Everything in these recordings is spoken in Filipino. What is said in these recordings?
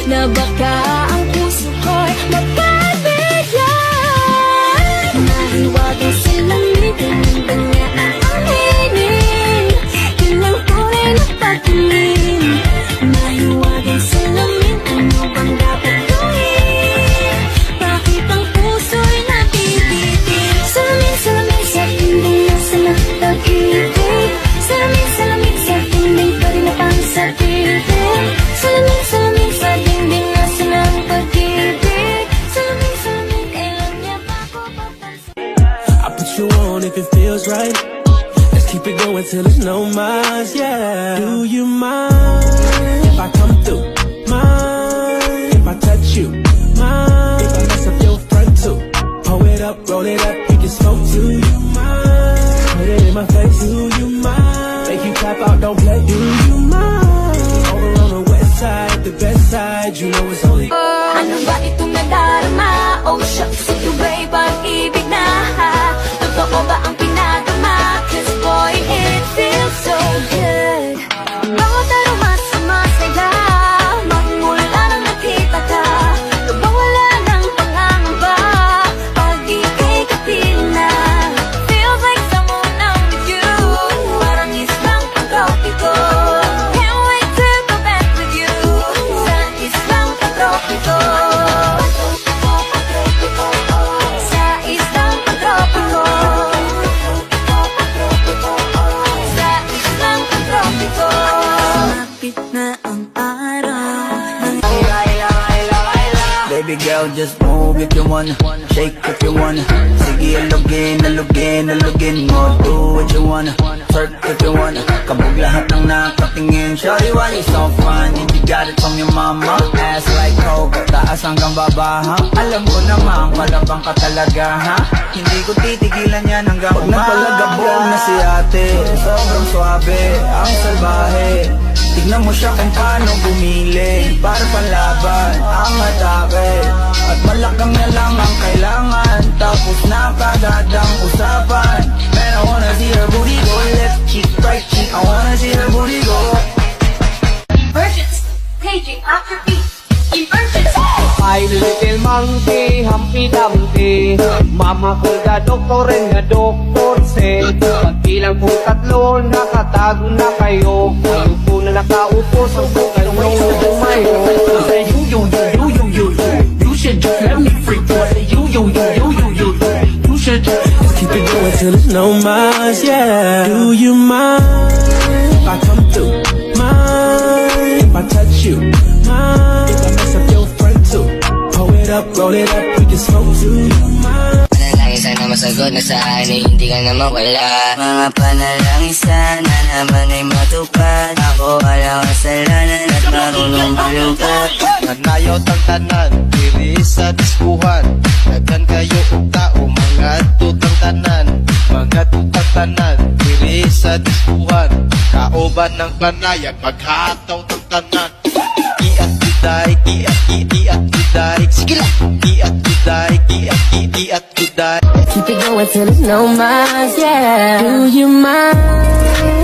na baka ang puso ko'y mapabigyan. Mahiwagang salamin, ganun niya ang aminin. Yun ang tunay na pagtingin. Mahiwagang salamin, ano bang dapat gawin? Bakit ang puso'y nabibitin? Salamin, salamin sa dingding nasa ng pag-ibig. Salamin, salamin sa dingding pa rin na pang sa bibig. Salamin, salamin sa dingding nasa ng pag-ibig. Salamin, salamin, kailan niya ba ako papansin? I put you on if it feels right. Let's keep it going till there's no minds, yeah. Do you mind if I come through? Mind if I touch you? Mind if I mess up your front too? Pull it up, roll it up, you can smoke too. You mind? Put it in my face. Do you mind? Make you clap out, don't play. Do you mind? Over on the west side, the best side, you know it's only. Ano ba itong nadarama? Oh shucks, ito ba'y pag-ibig na? Totoo ba ang pinagama? Cause boy, it feels so good. Bawat aroma sumasaya, magmula nang nakita ka. Lubang wala ng pangangamba, pag ika'y kapiling na. Feels like someone I'm with you, parang islang pang-tropiko. Can't wait to go back with you, sa islang pang-tropiko. Sa islang pang-tropiko. Sa islang pang-tropiko. Malapit na ang araw. Baby girl, just move if you wanna, shake if you wanna. Sige, alugin, alugin, alugin mo. Do what you wanna, twerk if you wanna. Kabog lahat ng nakatingin. Shawty, why you so fine? And you got it from your mama. Ass like coke, taas hanggang baba, ha? Alam ko naman, palabang ka talaga, ha? Hindi ko titigilan yan hanggang umaga. Pag napalagabog na si ate, sobrang swabe, ang salbahe. Tignan mo siya kung paano bumili, para panlaban ang atake. At malakang na lang ang kailangan, tapos na kagad ang usapan. Man, I wanna see her booty go left cheek, right cheek. I wanna see her booty go. Emergence, paging after beat. Emergence. Hi little monkey, Humpty Dumpty. Mama ko ga doktor and ga doktor said, pagkilang po tatlo, nakatago na kayo. Kayo po na nakaupo sa bukan ng tumayo. Say you should just let me freak. Say you should just keep it going till there's no minds, yeah. Do you mind if I come through? Mind if I touch you? Mind if I mess up your front too? Pull it up, roll it up, we can smoke too. You mind? Panalangin sana masagot na saan ay hindi ka na mawala. Mga panalangin sana naman ay matupad. Ako wala kasalanan at marunong malungkat. Nanayaw tang tanan, diri sa diskuhan. Daghan kayo og tao, mga tutang tanan. Mga tutang tanan, diri sa diskuhan. Kaoban ng panayag, maghataw tang tanan. Iat kuday, iat kuday. Sige lang, iat kuday, iat kuday. Keep it going till there's no minds, yeah. Do you mind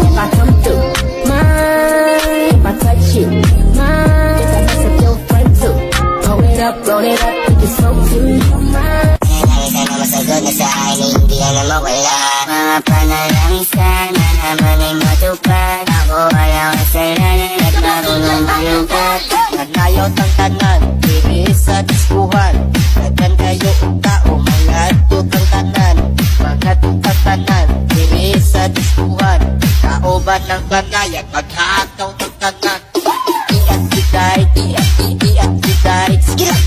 if I come through? Mind if I touch you? Mind if I mess up your front too? Pull it up, roll it up, we can smoke too. You mind? Panalangin sana masagot na saan ay hindi ka na mawala. Mga panalangin sana naman ay matupad. Ako wala kasalanan at marunong malungkat. Nanayaw tang tanan, diri sa diskuhan. Daghan kayo og tao, mga tutang tanan. Mga tutang tanan, diri sa diskuhan. Kaoban ng panayag, maghataw tang tanan. Iat kuday, iat kuday. Sige lang,